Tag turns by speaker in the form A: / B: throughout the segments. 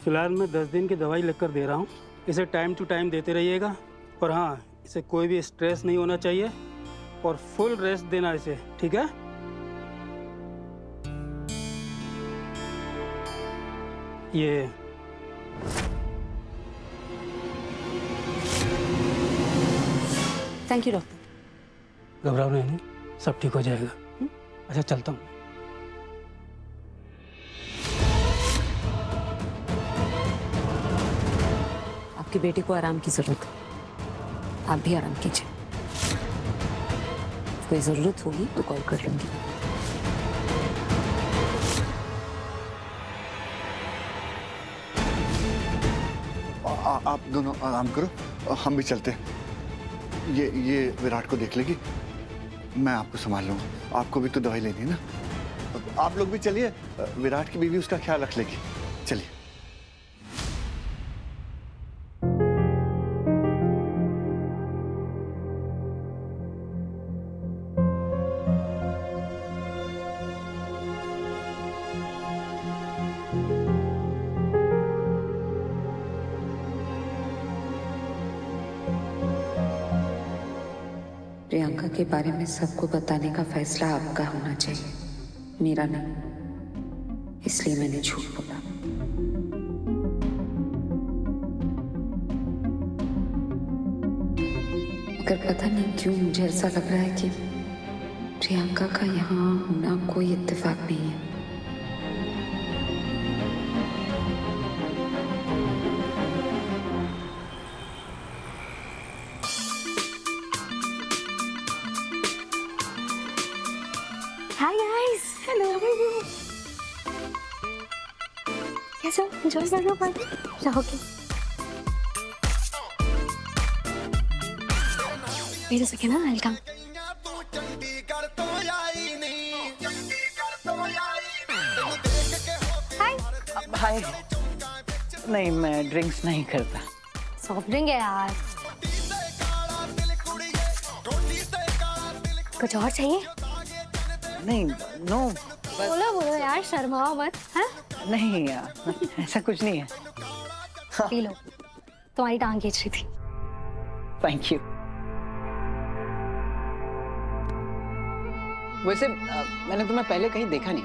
A: फिलहाल मैं 10 दिन की दवाई लिखकर दे रहा हूँ, इसे टाइम टू टाइम देते रहिएगा। और हाँ, इसे कोई भी स्ट्रेस नहीं होना चाहिए और फुल रेस्ट देना इसे, ठीक है? ये
B: थैंक यू डॉक्टर।
A: घबराओ नहीं, सब ठीक हो जाएगा। अच्छा चलता हूँ।
B: आपकी बेटी को आराम की जरूरत है, आप भी आराम कीजिए। कोई जरूरत होगी तो कॉल कर लूंगी।
C: आप दोनों आराम करो, हम भी चलते हैं। ये विराट को देख लेगी, मैं आपको संभाल लूंगा। आपको भी तो दवाई लेनी है ना, आप लोग भी चलिए। विराट की बीवी उसका ख्याल रख लेगी। चलिए।
B: प्रियंका के बारे में सबको बताने का फैसला आपका होना चाहिए, मेरा नहीं। इसलिए मैंने झूठ बोला। मगर पता नहीं क्यों मुझे ऐसा लग रहा है कि प्रियंका का यहाँ होना कोई इत्तेफाक नहीं है।
D: Hi guys, hello, how are you? कैसे हो? Enjoy कर रहे हो party? Okay. Wait a second, I'll come. Hi.
E: हाय। नहीं, मैं ड्रिंक्स नहीं करता।
D: सॉफ्ट ड्रिंक है यार। कुछ और चाहिए?
E: नहीं, नो।
D: बोलो बोलो यार, शर्माओ मत। हाँ?
E: नहीं यार, ऐसा कुछ नहीं है।
D: पी लो, तुम्हारी टांग खींच रही थी।
E: Thank you. वैसे मैंने तुम्हें पहले कहीं देखा नहीं।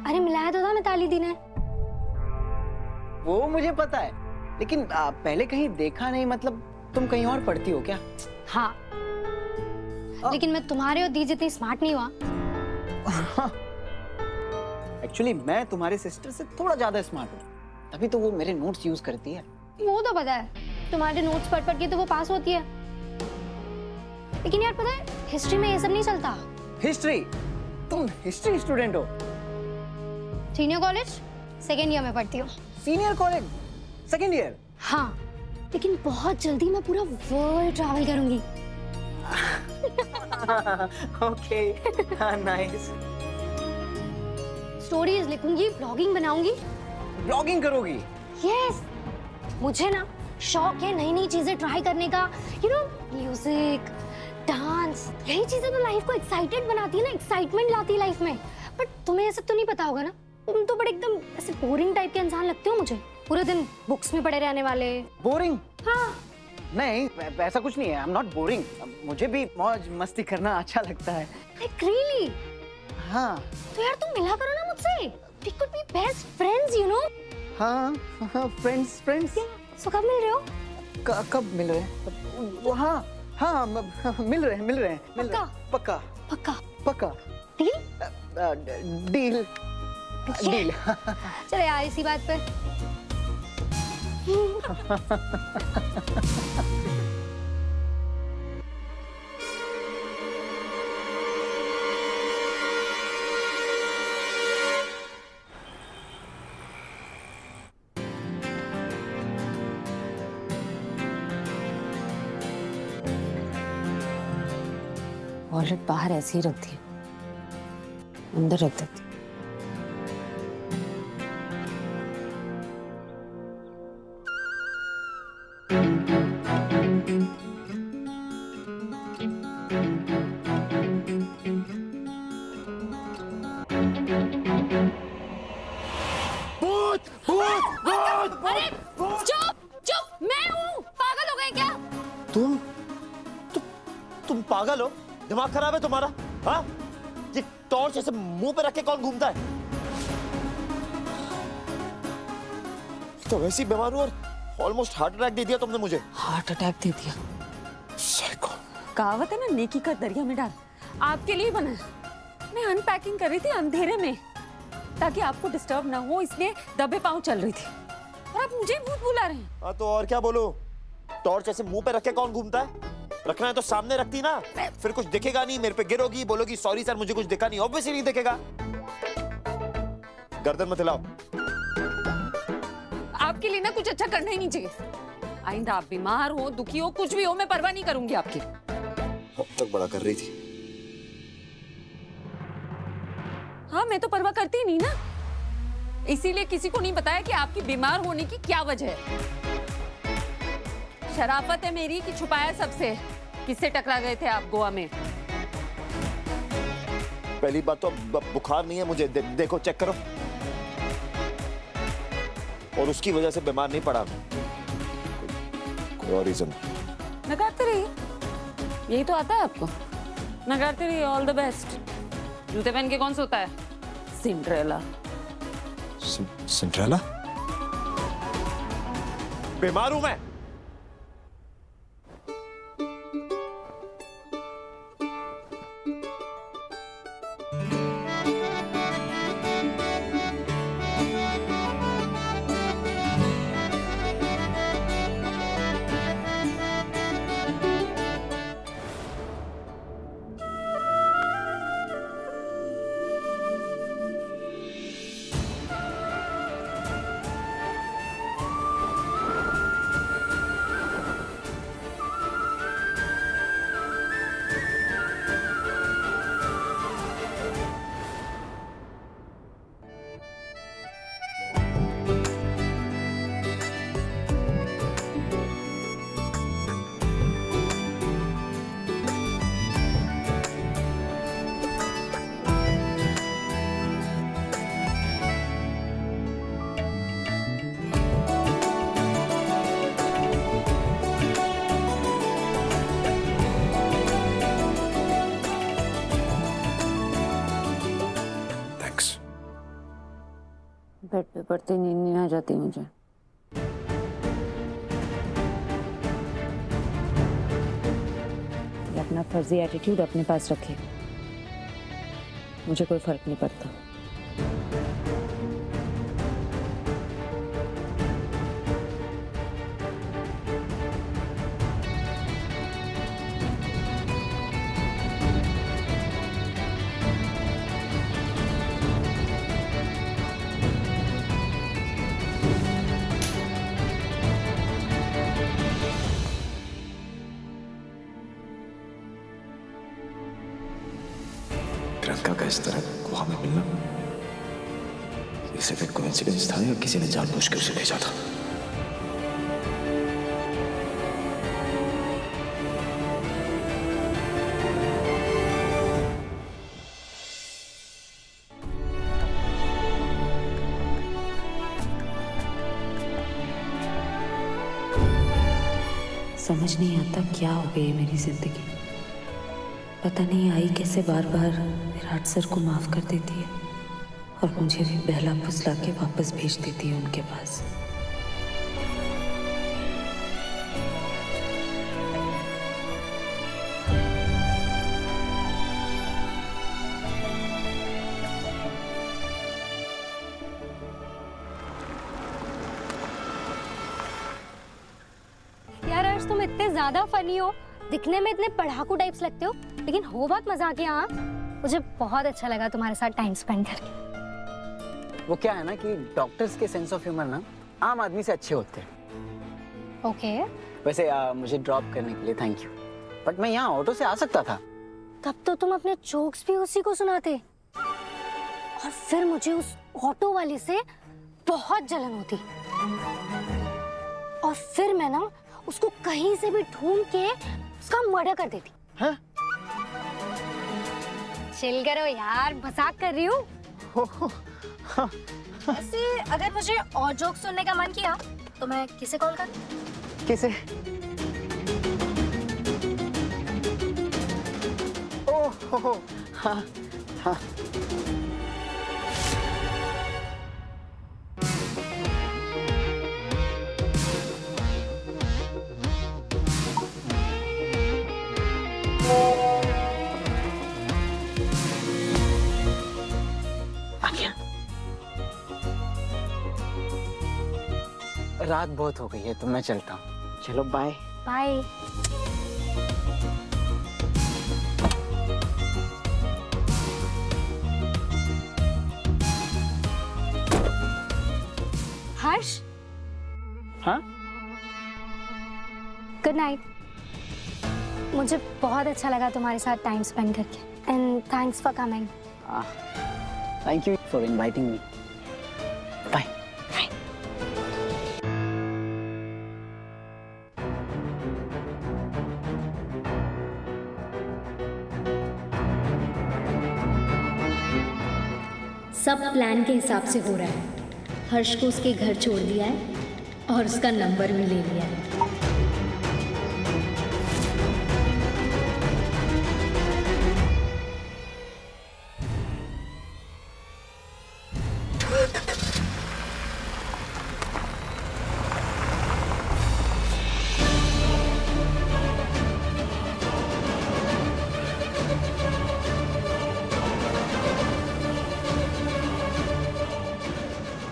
D: अरे मिलाया तो था मिताली दी ने।
E: वो मुझे पता है, लेकिन पहले कहीं देखा नहीं मतलब तुम कहीं और पढ़ती हो क्या?
D: हाँ, लेकिन मैं तुम्हारे और दी जितनी स्मार्ट नहीं हुआ।
E: एक्चुअली मैं तुम्हारे सिस्टर से थोड़ा ज्यादा स्मार्ट हूँ, तभी तो वो मेरे नोट्स यूज करती है।
D: वो तो पता है, तुम्हारे नोट्स पढ़ पढ़ के तो वो पास होती है। लेकिन यार पता है, हिस्ट्री में ये सब नहीं चलता।
E: हिस्ट्री? तुम हिस्ट्री स्टूडेंट हो?
D: सीनियर कॉलेज सेकेंड ईयर में पढ़ती हूँ।
E: Senior college second year?
D: हाँ, लेकिन बहुत जल्दी मैं पूरा वर्ल्ड ट्रैवल करूंगी।
E: Okay, nice.
D: स्टोरीज लिखूंगी, ब्लॉगिंग बनाऊंगी।
E: ब्लॉगिंग करोगी?
D: यस, मुझे ना शौक है नई नई चीजें ट्राई करने का। यू नो, म्यूजिक, डांस, यही चीजें तो लाइफ को एक्साइटेड बनाती है ना, एक्साइटमेंट लाती है लाइफ में। बट तुम्हें ये सब तो नहीं पता होगा ना, तुम तो बड़े एकदम ऐसे बोरिंग टाइप के इंसान लगते हो मुझे, पूरे दिन बुक्स में पड़े रहने वाले।
E: बोरिंग?
D: हाँ।
E: नहीं, ऐसा कुछ नहीं है। I am not boring. मुझे भी मौज मस्ती करना अच्छा लगता है।
D: Like really?
E: हाँ।
D: तो यार तुम मिला करो ना मुझसे। We could be best friends, you know?
E: हाँ, फ्रेंड्स।
D: So कब मिल रहे हो?
E: कब मिल रहे हैं? हाँ, मिल रहे हैं। पक्का। डील? डील।
D: चलो यार, इसी बात पे।
B: वॉलेट बाहर ऐसे ही रखती है, अंदर रख देती।
F: पागल हो? दिमाग खराब है तुम्हारा? हाँ, ये टॉर्च ऐसे मुंह पे रख के कौन घूमता है? तो वैसे ही बीमार हूं और ऑलमोस्ट हार्ट अटैक दे दिया तुमने मुझे।
B: हार्ट अटैक दे दिया?
F: साइको।
B: कहावत है ना, नेकी का दरिया में डाल। आपके लिए बना है। मैं अनपैकिंग कर रही थी अंधेरे में ताकि आपको डिस्टर्ब ना हो, इसलिए दबे पांव चल रही थी और आप मुझे भूत बुला रहे हैं।
F: हाँ तो और क्या बोलो? टॉर्च ऐसे मुंह पे रख के कौन घूमता है? रखना है तो सामने रखती ना, फिर कुछ दिखेगा नहीं, मेरे पे गिरोगी, बोलोगी सॉरी सर मुझे कुछ दिखा नहीं। ऑब्वियसली नहीं दिखेगा। गर्दन मत हिलाओ।
B: आपके लिए ना कुछ अच्छा करना ही नहीं चाहिए। आइंदा आप बीमार हो, दुखी हो, कुछ भी हो, मैं परवाह नहीं करूंगी आपकी।
F: अब तक बड़ा कर रही थी।
B: हाँ, मैं तो परवाह करती नहीं ना, इसीलिए किसी को नहीं बताया कि आपकी बीमार होने की क्या वजह है। शराफत है मेरी कि छुपाया सबसे। किससे टकरा गए थे आप गोवा में?
F: पहली बात तो बुखार नहीं है मुझे, देखो चेक करो, और उसकी वजह से बीमार नहीं पड़ा। कोई और रीजन?
B: नगारते रहिए, यही तो आता है आपको। नगारते रहिए। All the best. जूते पहन के कौन सोता है? सिंड्रेला।
F: सिंड्रेला? बीमार हूं मैं।
B: बेड पे पड़ते नींद नहीं आ जाती मुझे। ये अपना फर्जी एटीट्यूड अपने पास रखे, मुझे कोई फर्क नहीं पड़ता।
G: प्रियंका का इस तरह गोवा में मिलना, ये सिर्फ एक कोइंसिडेंस था या किसी ने जानबूझ के उसे भेजा था?
B: समझ नहीं आता क्या हो गई मेरी जिंदगी। पता नहीं आई कैसे बार बार विराट सर को माफ कर देती है और मुझे भी बहला फुसला के वापस भेज देती है उनके पास।
D: यार आज तुम इतने ज्यादा फनी हो, दिखने में इतने पढ़ाकू टाइप्स लगते हो, लेकिन हो बहुत मजाकिया। हाँ, मुझे बहुत अच्छा लगा तुम्हारे साथ टाइम स्पेंड करके।
E: वो क्या है ना कि डॉक्टर्स के सेंस ऑफ ह्यूमर ना आम आदमी से अच्छे होते हैं।
D: ओके।
E: वैसे मुझे ड्रॉप करने के लिए थैंक यू, बट मैं यहाँ ऑटो से आ सकता था।
D: तब तो तुम अपने जोक्स भी उसी को सुनाते और फिर मुझे उस ऑटो वाले से बहुत जलन होती और फिर मैं ना उसको कहीं से भी ढूंढ के उसका मर्डर कर देती।
E: हाँ?
D: चिल करो यार, मजाक कर रही हूँ। वैसे अगर मुझे और जोक सुनने का मन किया तो मैं किसे कॉल करूं?
E: किसे? हो हाँ हाँ। आ गया। रात बहुत हो गई है तो मैं चलता हूँ। चलो बाय।
D: बाय। हर्ष।
E: हाँ?
D: Good night. मुझे बहुत अच्छा लगा तुम्हारे साथ टाइम स्पेंड करके and thanks for coming.
E: Thank you for inviting me. Bye.
H: सब प्लान के हिसाब से हो रहा है। हर्ष को उसके घर छोड़ दिया है और उसका नंबर भी ले लिया है।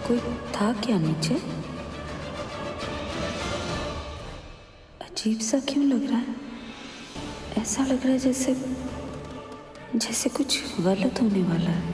B: कोई था क्या नीचे? अजीब सा क्यों लग रहा है? ऐसा लग रहा है जैसे कुछ गलत होने वाला है।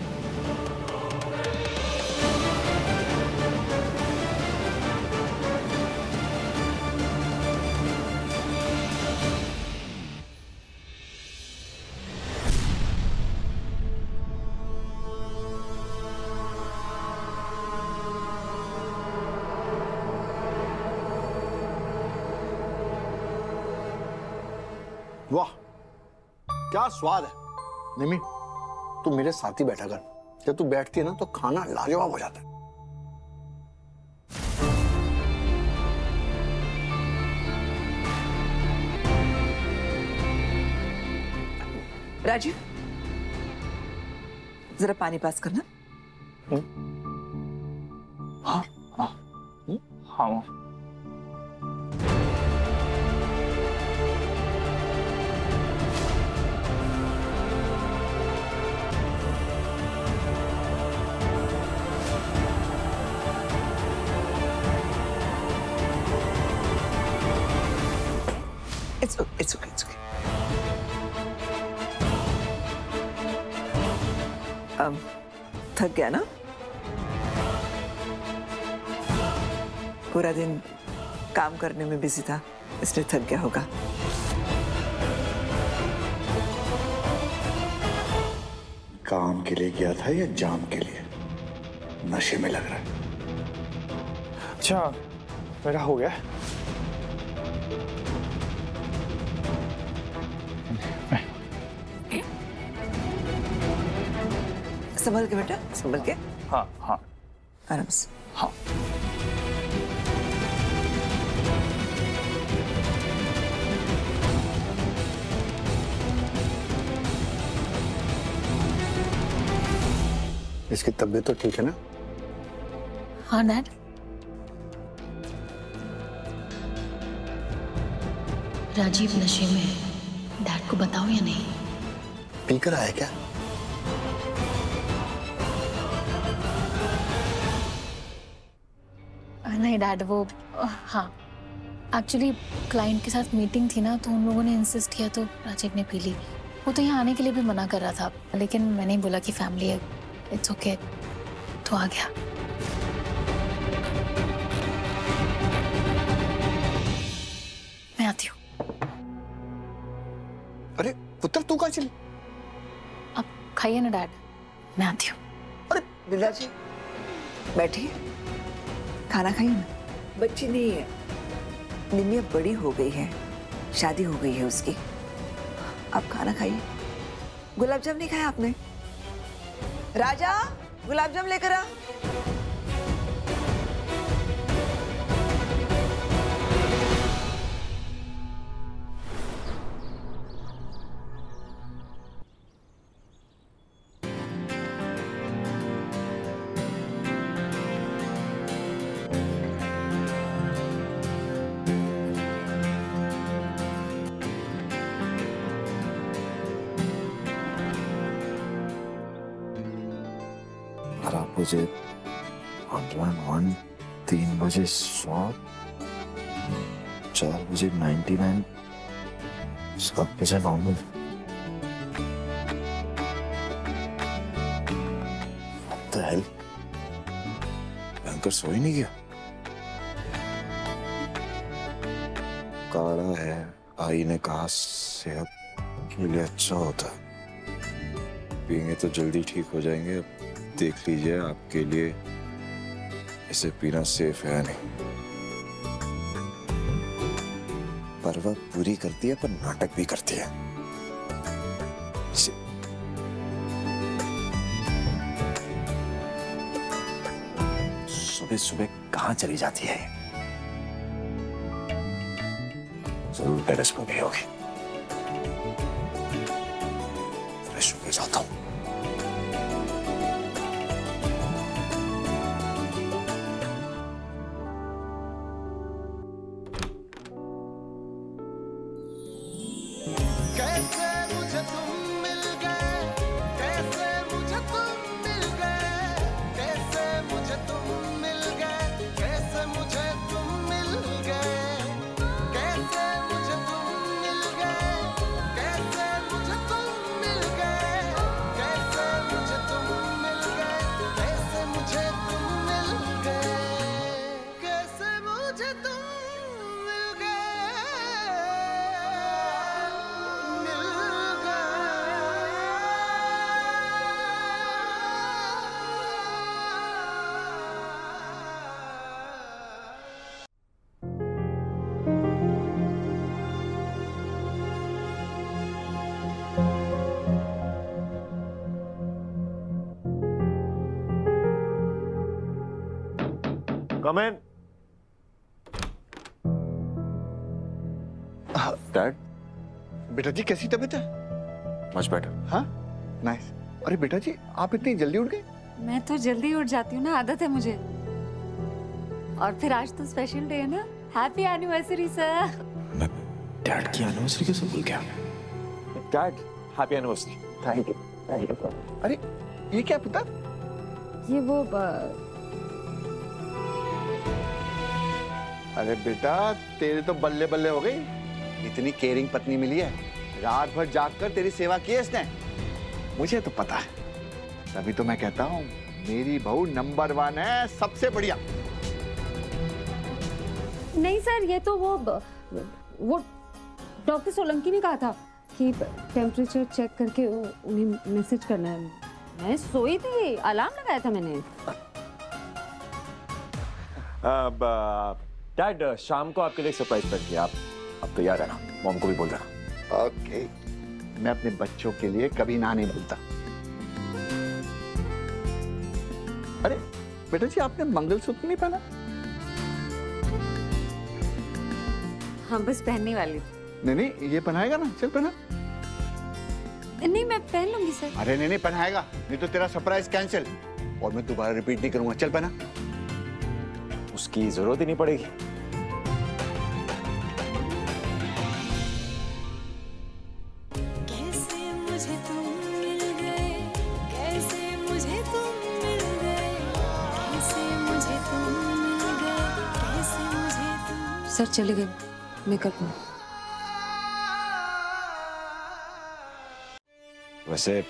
C: वाह क्या स्वाद है। निमी तू मेरे साथ ही बैठा कर। जब तू बैठती है ना तो खाना लाजवाब हो जाता है।
I: राजीव जरा पानी पास करना।
E: हाँ हाँ हाँ।
I: It's okay, it's okay, it's okay. थक गया ना? पूरा दिन काम करने में बिजी था, इसलिए थक गया होगा।
C: काम के लिए गया था या जाम के लिए? नशे में लग रहा है।
E: अच्छा मेरा हो गया।
I: संभल के बेटा, संभल के।
E: हाँ हाँ
I: आराम से।
E: हाँ।
C: इसकी तबीयत तो ठीक है ना?
H: हाँ डैड। राजीव नशे में है, डैड को बताओ या नहीं?
C: पीकर आया क्या?
H: नहीं डैड, वो हाँ एक्चुअली क्लाइंट के साथ मीटिंग थी ना, तो उन लोगों ने इंसिस्ट किया तो राजीव ने पी ली। वो तो यहाँ आने के लिए भी मना कर रहा था, लेकिन मैंने बोला कि फैमिली है, इट्स ओके, तो आ गया। मैं आती हूँ।
C: अरे पुत्र तू कहाँ चली?
H: आप खाइए ना डैड, मैं आती हूँ।
I: अरे बिल्ला जी बैठिए, खाना खाइए ना। बच्ची नहीं है, निम्मी अब बड़ी हो गई है, शादी हो गई है उसकी। आप खाना खाइए। गुलाब जामुन नहीं खाया आपने? राजा गुलाब जामुन लेकर आ।
G: बजे 111, 3 बजे 100, 4 बजे 99, 7 बजे नॉर्मल। What the hell? भयंकर सो ही नहीं गया। काढ़ा है, आई ने कहा सेहत के लिए अच्छा होता है, पिएंगे तो जल्दी ठीक हो जाएंगे। अब देख लीजिए आपके लिए इसे पीना सेफ है नहीं। परवाह पूरी करती है पर नाटक भी करती है। सुबह सुबह कहाँ चली जाती है? जरूर टेरेस पर गई होगी। फ्रेश होके जाता हूँ।
F: Come in.
C: डैड, बेटा जी कैसी तबीयत है?
G: Much better.
C: हाँ, नाइस। अरे बेटा जी आप इतनी जल्दी उठ गए?
B: मैं तो जल्दी उठ जाती हूँ ना, आदत है मुझे। और फिर आज तो स्पेशल डे है ना, हैप्पी एनिवर्सरी सर।
G: मैं डैड की एनिवर्सरी कैसे भूल गया?
F: Dad happy anniversary.
C: Thank you, thank you. अरे ये क्या पता?
B: ये वो
C: अरे बेटा तेरे तो बल्ले बल्ले हो गई, इतनी केयरिंग पत्नी मिली है। रात भर जागकर तेरी सेवा की है इसने। मुझे तो पता है, तभी तो मैं कहता हूँ मेरी बहू नंबर 1 है, सबसे बढ़िया।
B: नहीं सर, ये तो वो डॉक्टर सोलंकी ने कहा था कि टेम्परेचर चेक करके उन्हें मैसेज करना है। मैं सोई थी, अलार्म लगाया था मैंने।
F: डैड शाम को आपके लिए सरप्राइज पैक किया, आप तैयार रहना, मॉम को भी बोल देना।
C: ओके, मैं अपने बच्चों के लिए कभी ना नहीं बोलता। अरे बेटा जी आपने मंगलसूत्र नहीं पहना?
B: हाँ बस पहनने वाली।
C: नहीं नहीं ये पहनाएगा ना, चल पहना।
B: नहीं मैं पहन लूंगी सर।
C: अरे नहीं नहीं पहनाएगा, नहीं तो तेरा सरप्राइज कैंसिल और मैं दोबारा रिपीट नहीं करूंगा। चल पहना।
F: उसकी जरूरत ही नहीं पड़ेगी।
B: सर चले गए, मैं कर लूँ।
F: वैसे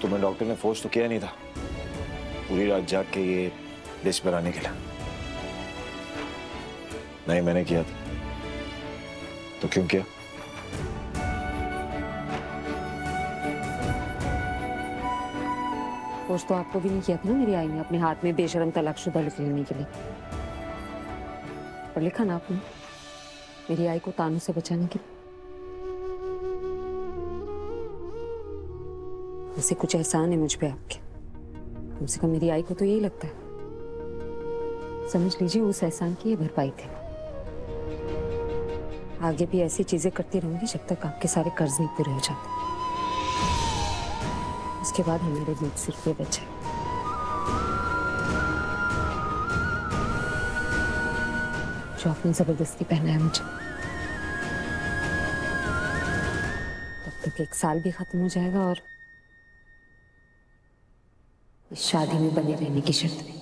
F: तुम्हें डॉक्टर ने फोर्स तो किया नहीं था पूरी रात जाग के ये लिस्ट बनाने के लिए? नहीं मैंने किया था। तो क्यों किया?
B: फोर्स तो आपको भी नहीं किया था ना मेरी आई ने अपने हाथ में बेशरम तलाकशुदा लिख लेने के लिए। पर लिखा ना आपने मेरी आई को तानों से बचाने के लिए। वैसे कुछ एहसान है मुझ पे आपके, कम से कम मेरी आई को तो यही लगता है। समझ लीजिए उस एहसान की ये भरपाई थी। आगे भी ऐसी चीजें करती रहूंगी जब तक आपके सारे कर्ज नहीं पूरे हो जाते। उसके बाद हमारे बीच सिर्फ ये बचे, जो आपने जबरदस्ती पहना है मुझे। तब तक 1 साल भी खत्म हो जाएगा और इस शादी में बने रहने की शर्त में।